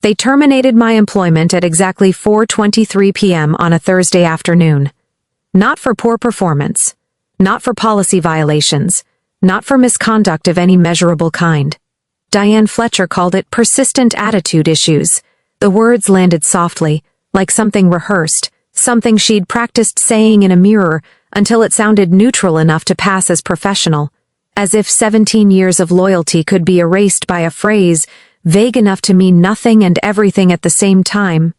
They terminated my employment at exactly 4:23 p.m. on a Thursday afternoon. Not for poor performance. Not for policy violations. Not for misconduct of any measurable kind. Diane Fletcher called it persistent attitude issues. The words landed softly, like something rehearsed, something she'd practiced saying in a mirror until it sounded neutral enough to pass as professional, as if 17 years of loyalty could be erased by a phrase vague enough to mean nothing and everything at the same time.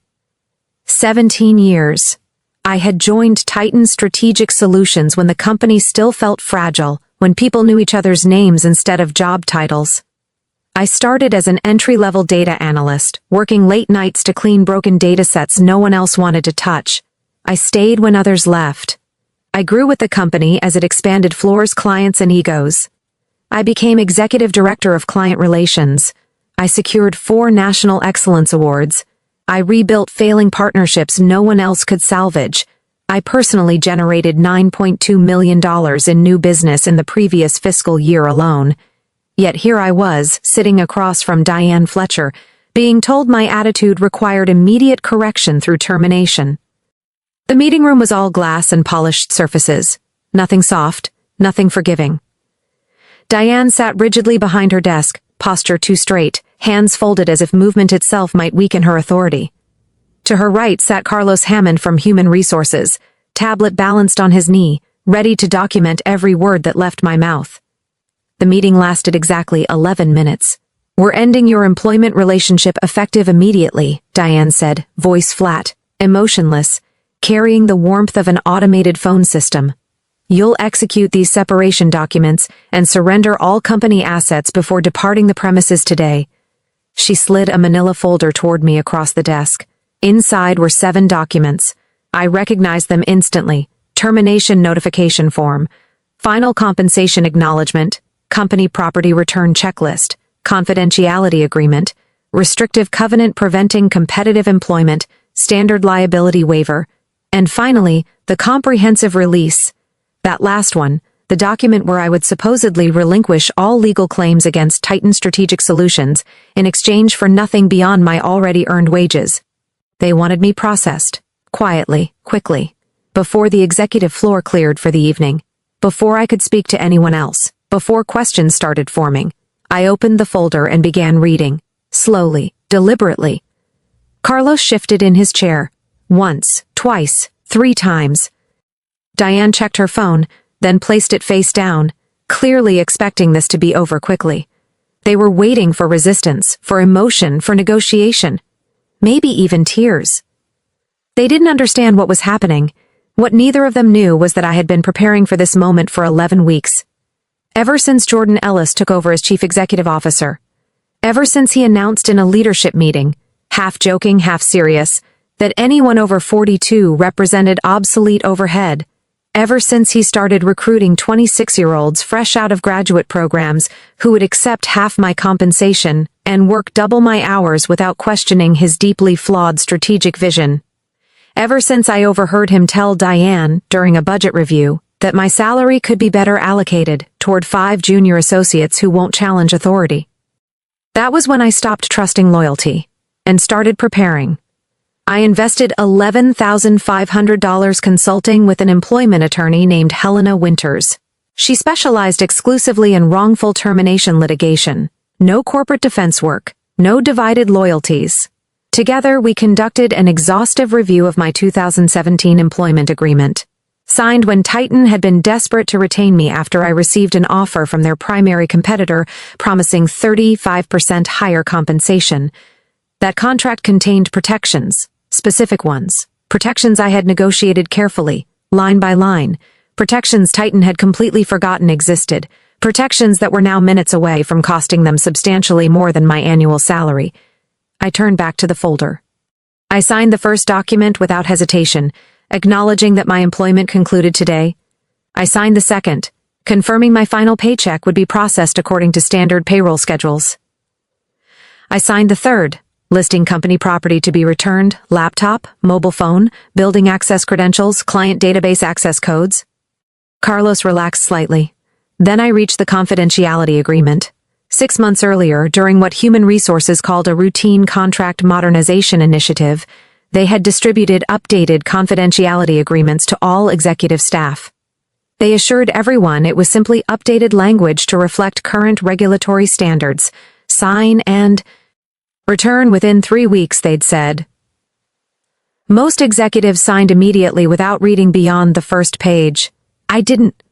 17 years. I had joined Titan Strategic Solutions when the company still felt fragile, when people knew each other's names instead of job titles. I started as an entry-level data analyst, working late nights to clean broken datasets no one else wanted to touch. I stayed when others left. I grew with the company as it expanded floors, clients, and egos. I became executive director of client relations. I secured 4 National Excellence Awards. I rebuilt failing partnerships no one else could salvage. I personally generated $9.2 million in new business in the previous fiscal year alone. Yet here I was, sitting across from Diane Fletcher, being told my attitude required immediate correction through termination. The meeting room was all glass and polished surfaces. Nothing soft, nothing forgiving. Diane sat rigidly behind her desk, posture too straight, hands folded as if movement itself might weaken her authority. To her right sat Carlos Hammond from Human Resources, tablet balanced on his knee, ready to document every word that left my mouth. The meeting lasted exactly 11 minutes. "We're ending your employment relationship effective immediately," Diane said, voice flat, emotionless, carrying the warmth of an automated phone system. "You'll execute these separation documents and surrender all company assets before departing the premises today." She slid a manila folder toward me across the desk. Inside were 7 documents. I recognized them instantly. Termination notification form, final compensation acknowledgement, company property return checklist, confidentiality agreement, restrictive covenant preventing competitive employment, standard liability waiver, and finally, the comprehensive release. That last one, the document where I would supposedly relinquish all legal claims against Titan Strategic Solutions in exchange for nothing beyond my already earned wages. They wanted me processed, quietly, quickly, before the executive floor cleared for the evening, before I could speak to anyone else. Before questions started forming, I opened the folder and began reading, slowly, deliberately. Carlos shifted in his chair, once, twice, 3 times. Diane checked her phone, then placed it face down, clearly expecting this to be over quickly. They were waiting for resistance, for emotion, for negotiation, maybe even tears. They didn't understand what was happening. What neither of them knew was that I had been preparing for this moment for 11 weeks. Ever since Jordan Ellis took over as chief executive officer. Ever since he announced in a leadership meeting, half joking, half serious, that anyone over 42 represented obsolete overhead. Ever since he started recruiting 26-year-olds fresh out of graduate programs who would accept half my compensation and work double my hours without questioning his deeply flawed strategic vision. Ever since I overheard him tell Diane, during a budget review, that my salary could be better allocated toward 5 junior associates who won't challenge authority. That was when I stopped trusting loyalty and started preparing. I invested $11,500 consulting with an employment attorney named Helena Winters. She specialized exclusively in wrongful termination litigation. No corporate defense work, no divided loyalties. Together, we conducted an exhaustive review of my 2017 employment agreement, signed when Titan had been desperate to retain me after I received an offer from their primary competitor promising 35% higher compensation. That contract contained protections, specific ones, protections I had negotiated carefully, line by line, protections Titan had completely forgotten existed, protections that were now minutes away from costing them substantially more than my annual salary. I turned back to the folder. I signed the first document without hesitation, acknowledging that my employment concluded today. I signed the second, confirming my final paycheck would be processed according to standard payroll schedules. I signed the third, listing company property to be returned, laptop, mobile phone, building access credentials, client database access codes. Carlos relaxed slightly. Then I reached the confidentiality agreement, 6 months earlier, during what Human Resources called a routine contract modernization initiative, they had distributed updated confidentiality agreements to all executive staff. They assured everyone it was simply updated language to reflect current regulatory standards. Sign and return within 3 weeks, they'd said. Most executives signed immediately without reading beyond the first page. I didn't.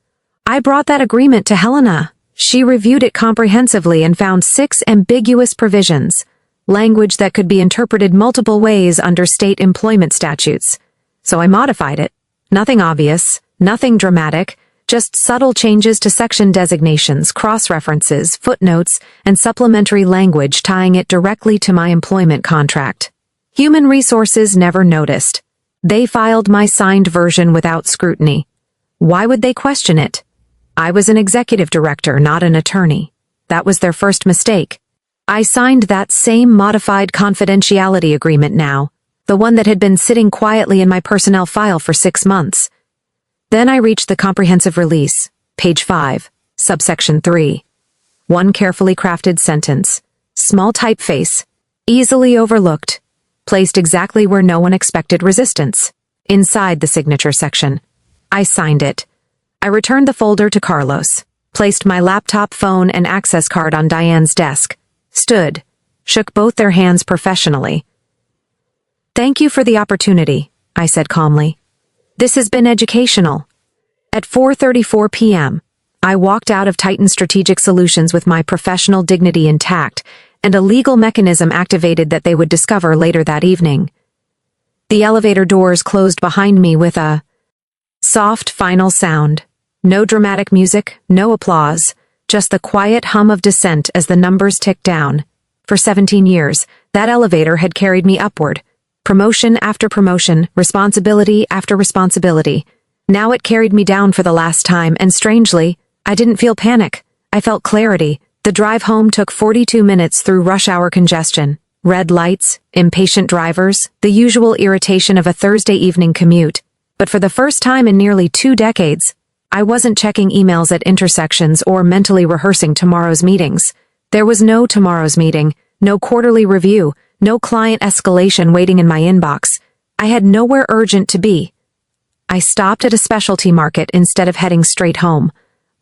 I brought that agreement to Helena. She reviewed it comprehensively and found 6 ambiguous provisions, language that could be interpreted multiple ways under state employment statutes. So I modified it. Nothing obvious, nothing dramatic, just subtle changes to section designations, cross-references, footnotes, and supplementary language tying it directly to my employment contract. Human Resources never noticed. They filed my signed version without scrutiny. Why would they question it? I was an executive director, not an attorney. That was their first mistake. I signed that same modified confidentiality agreement now, the one that had been sitting quietly in my personnel file for 6 months. Then I reached the comprehensive release, page 5, subsection 3. One carefully crafted sentence, small typeface, easily overlooked, placed exactly where no one expected resistance, inside the signature section. I signed it. I returned the folder to Carlos, placed my laptop, phone, and access card on Diane's desk, stood, shook both their hands professionally. "Thank you for the opportunity," I said calmly. "This has been educational." At 4:34 p.m., I walked out of Titan Strategic Solutions with my professional dignity intact and a legal mechanism activated that they would discover later that evening. The elevator doors closed behind me with a soft final sound. No dramatic music, no applause, just the quiet hum of descent as the numbers ticked down. For 17 years, that elevator had carried me upward. Promotion after promotion, responsibility after responsibility. Now it carried me down for the last time, and strangely, I didn't feel panic. I felt clarity. The drive home took 42 minutes through rush hour congestion, red lights, impatient drivers, the usual irritation of a Thursday evening commute. But for the first time in nearly 2 decades, I wasn't checking emails at intersections or mentally rehearsing tomorrow's meetings. There was no tomorrow's meeting, no quarterly review, no client escalation waiting in my inbox. I had nowhere urgent to be. I stopped at a specialty market instead of heading straight home,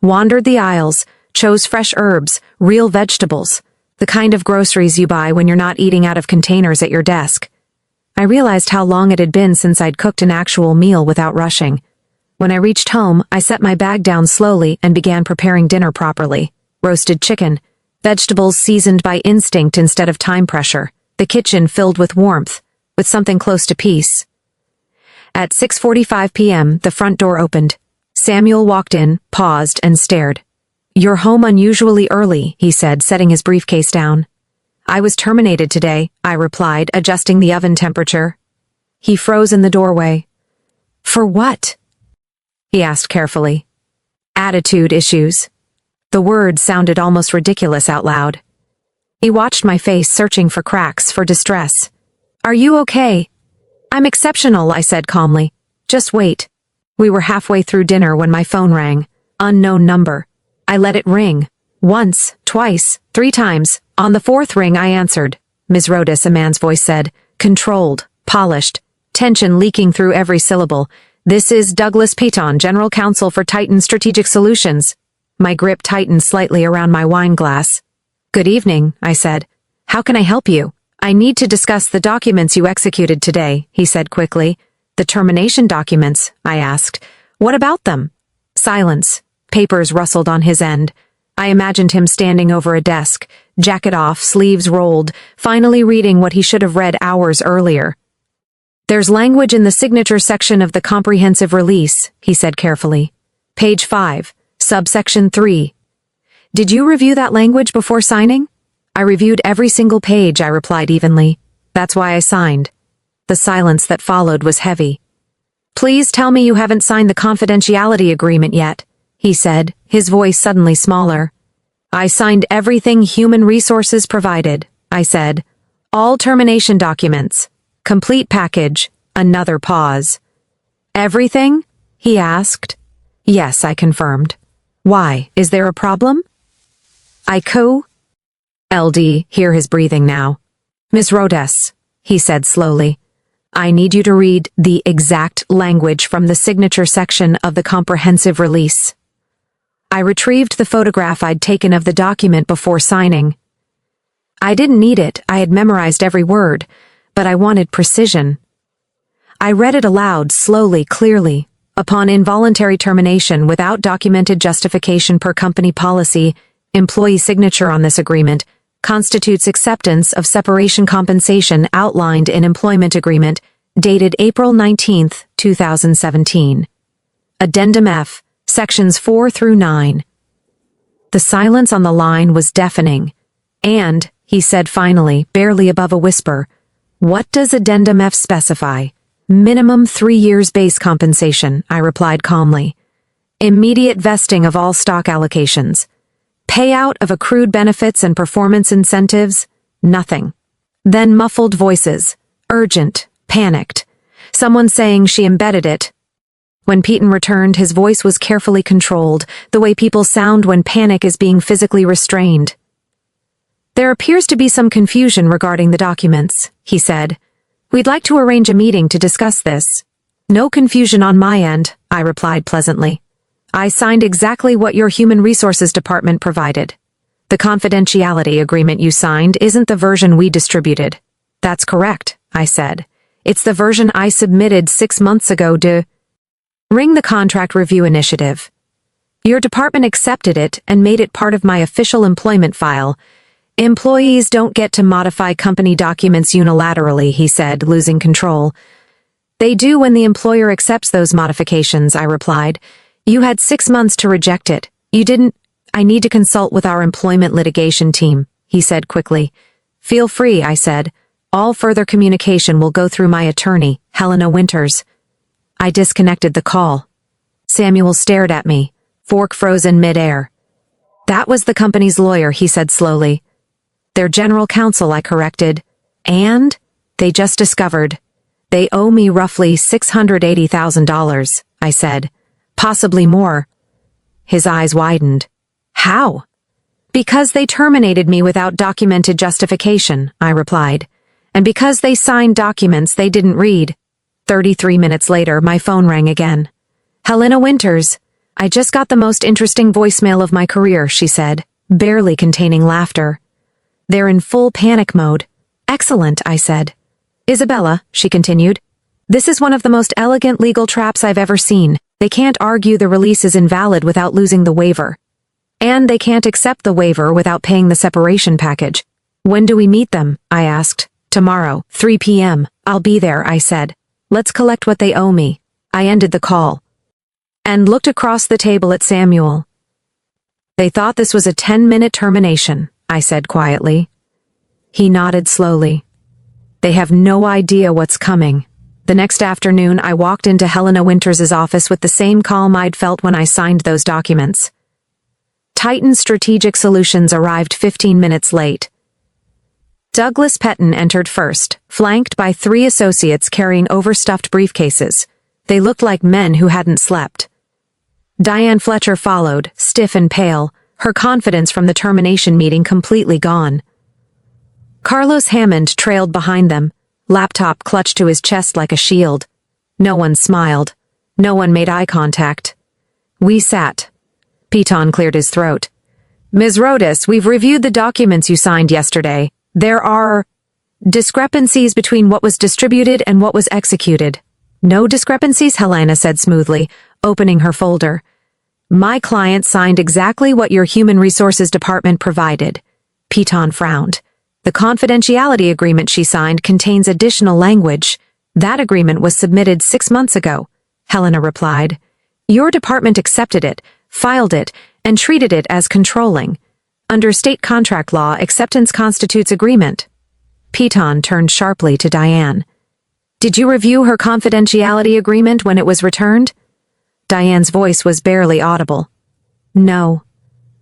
wandered the aisles, chose fresh herbs, real vegetables, the kind of groceries you buy when you're not eating out of containers at your desk. I realized how long it had been since I'd cooked an actual meal without rushing. When I reached home, I set my bag down slowly and began preparing dinner properly. Roasted chicken, vegetables seasoned by instinct instead of time pressure, the kitchen filled with warmth, with something close to peace. At 6:45 p.m., the front door opened. Samuel walked in, paused, and stared. "You're home unusually early," he said, setting his briefcase down. "I was terminated today," I replied, adjusting the oven temperature. He froze in the doorway. "For what?" he asked carefully. "Attitude issues." The word sounded almost ridiculous out loud. He watched my face, searching for cracks, for distress. "Are you okay?" "I'm exceptional," I said calmly. "Just wait." We were halfway through dinner when my phone rang. Unknown number. I let it ring. Once, twice, 3 times. On the 4th ring I answered. "Ms. Rodas," a man's voice said. Controlled, polished, tension leaking through every syllable. "This is Douglas Peyton, General Counsel for Titan Strategic Solutions." My grip tightened slightly around my wine glass. "Good evening," I said. "How can I help you?" "I need to discuss the documents you executed today," he said quickly. "The termination documents?" I asked. "What about them?" Silence. Papers rustled on his end. I imagined him standing over a desk, jacket off, sleeves rolled, finally reading what he should have read hours earlier. "There's language in the signature section of the comprehensive release," he said carefully. "Page 5, subsection 3. Did you review that language before signing?" "I reviewed every single page," I replied evenly. "That's why I signed." The silence that followed was heavy. "Please tell me you haven't signed the confidentiality agreement yet," he said, his voice suddenly smaller. "I signed everything Human Resources provided," I said. "All termination documents. Complete package." Another pause. "Everything?" he asked. "Yes," I confirmed. "Why? Is there a problem?" LD, hear his breathing now. Ms. Rhodes, he said slowly, I need you to read the exact language from the signature section of the comprehensive release. I retrieved the photograph I'd taken of the document before signing. I didn't need it, I had memorized every word, but I wanted precision. I read it aloud, slowly, clearly. Upon involuntary termination without documented justification per company policy, employee signature on this agreement constitutes acceptance of separation compensation outlined in employment agreement dated April 19, 2017. Addendum F, sections 4 through 9. The silence on the line was deafening. And, he said finally, barely above a whisper, what does Addendum F specify? Minimum 3 years base compensation, I replied calmly. Immediate vesting of all stock allocations. Payout of accrued benefits and performance incentives? Nothing. Then muffled voices. Urgent. Panicked. Someone saying she embedded it. When Peyton returned, his voice was carefully controlled, the way people sound when panic is being physically restrained. There appears to be some confusion regarding the documents, he said. We'd like to arrange a meeting to discuss this. No confusion on my end, I replied pleasantly. I signed exactly what your Human Resources Department provided. The confidentiality agreement you signed isn't the version we distributed. That's correct, I said. It's the version I submitted 6 months ago to Ring the Contract Review Initiative. Your department accepted it and made it part of my official employment file. Employees don't get to modify company documents unilaterally, he said, losing control. They do when the employer accepts those modifications, I replied. You had 6 months to reject it. You didn't. I need to consult with our employment litigation team, he said quickly. Feel free, I said. All further communication will go through my attorney, Helena Winters. I disconnected the call. Samuel stared at me, fork frozen mid-air. That was the company's lawyer, he said slowly. Their general counsel, I corrected. And? They just discovered. They owe me roughly $680,000, I said. Possibly more. His eyes widened. How? Because they terminated me without documented justification, I replied. And because they signed documents they didn't read. 33 minutes later, my phone rang again. Helena Winters. I just got the most interesting voicemail of my career, she said, barely containing laughter. They're in full panic mode. Excellent, I said. Isabella, she continued. This is one of the most elegant legal traps I've ever seen. They can't argue the release is invalid without losing the waiver. And they can't accept the waiver without paying the separation package. When do we meet them? I asked. Tomorrow, 3 p.m. I'll be there, I said. Let's collect what they owe me. I ended the call. And looked across the table at Samuel. They thought this was a 10-minute termination, I said quietly. He nodded slowly. They have no idea what's coming. The next afternoon, I walked into Helena Winters' office with the same calm I'd felt when I signed those documents. Titan Strategic Solutions arrived 15 minutes late. Douglas Petton entered first, flanked by 3 associates carrying overstuffed briefcases. They looked like men who hadn't slept. Diane Fletcher followed, stiff and pale, her confidence from the termination meeting completely gone. Carlos Hammond trailed behind them, laptop clutched to his chest like a shield. No one smiled. No one made eye contact. We sat. Piton cleared his throat. Ms. Rhodes, we've reviewed the documents you signed yesterday. There are discrepancies between what was distributed and what was executed. No discrepancies, Helena said smoothly, opening her folder. My client signed exactly what your Human Resources Department provided. Piton frowned. The confidentiality agreement she signed contains additional language. That agreement was submitted 6 months ago, Helena replied. Your department accepted it, filed it, and treated it as controlling. Under state contract law, acceptance constitutes agreement. Piton turned sharply to Diane. Did you review her confidentiality agreement when it was returned? Diane's voice was barely audible. No.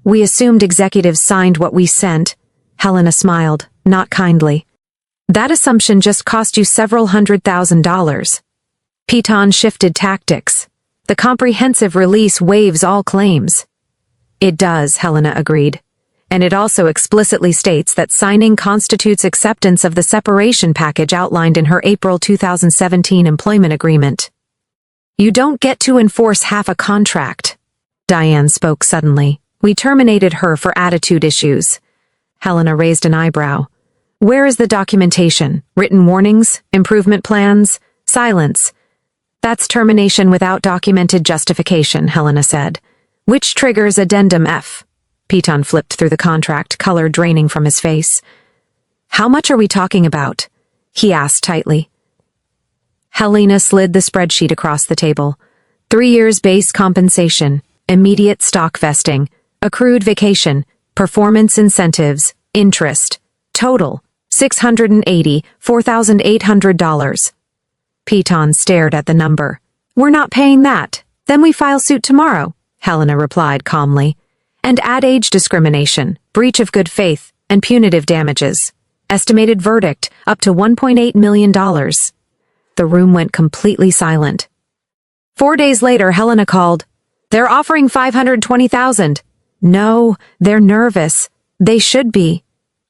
We assumed executives signed what we sent. Helena smiled, not kindly. That assumption just cost you several $100,000. Piton shifted tactics. The comprehensive release waives all claims. It does, Helena agreed. And it also explicitly states that signing constitutes acceptance of the separation package outlined in her April 2017 employment agreement. You don't get to enforce half a contract. Diane spoke suddenly. We terminated her for attitude issues. Helena raised an eyebrow. Where is the documentation? Written warnings? Improvement plans? Silence. That's termination without documented justification, Helena said. Which triggers Addendum F. Piton flipped through the contract, color draining from his face. How much are we talking about? He asked tightly. Helena slid the spreadsheet across the table. 3 years base compensation, immediate stock vesting, accrued vacation, performance incentives, interest. Total, $684,800. Piton stared at the number. We're not paying that. Then we file suit tomorrow, Helena replied calmly. And add age discrimination, breach of good faith, and punitive damages. Estimated verdict, up to $1.8 million. The room went completely silent. 4 days later, Helena called. They're offering $520,000. No, they're nervous. They should be.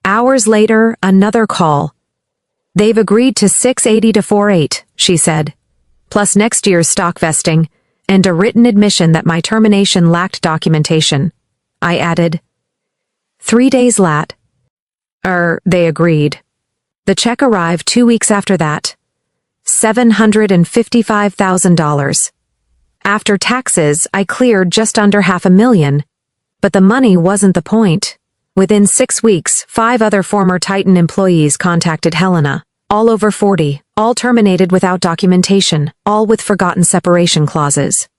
Hours later, another call. They've agreed to $680 to $480, she said. Plus next year's stock vesting, and a written admission that my termination lacked documentation. I added. 3 days lat. They agreed. The check arrived 2 weeks after that. $755,000. After taxes, I cleared just under $500,000. But the money wasn't the point. Within 6 weeks, 5 other former Titan employees contacted Helena, all over 40, all terminated without documentation, all with forgotten separation clauses.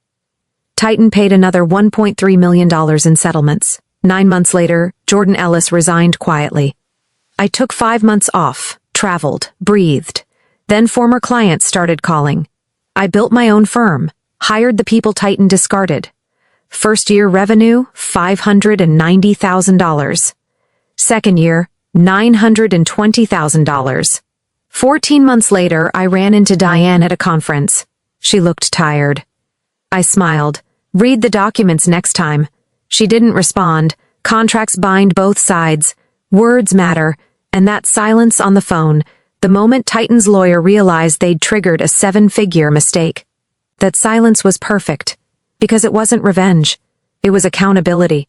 Titan paid another $1.3 million in settlements. 9 months later, Jordan Ellis resigned quietly. I took 5 months off, traveled, breathed. Then former clients started calling. I built my own firm, hired the people Titan discarded. First year revenue, $590,000. Second year, $920,000. 14 months later, I ran into Diane at a conference. She looked tired. I smiled. Read the documents next time. She didn't respond. Contracts bind both sides. Words matter. And that silence on the phone, the moment Titan's lawyer realized they'd triggered a 7-figure mistake. That silence was perfect. Because it wasn't revenge. It was accountability.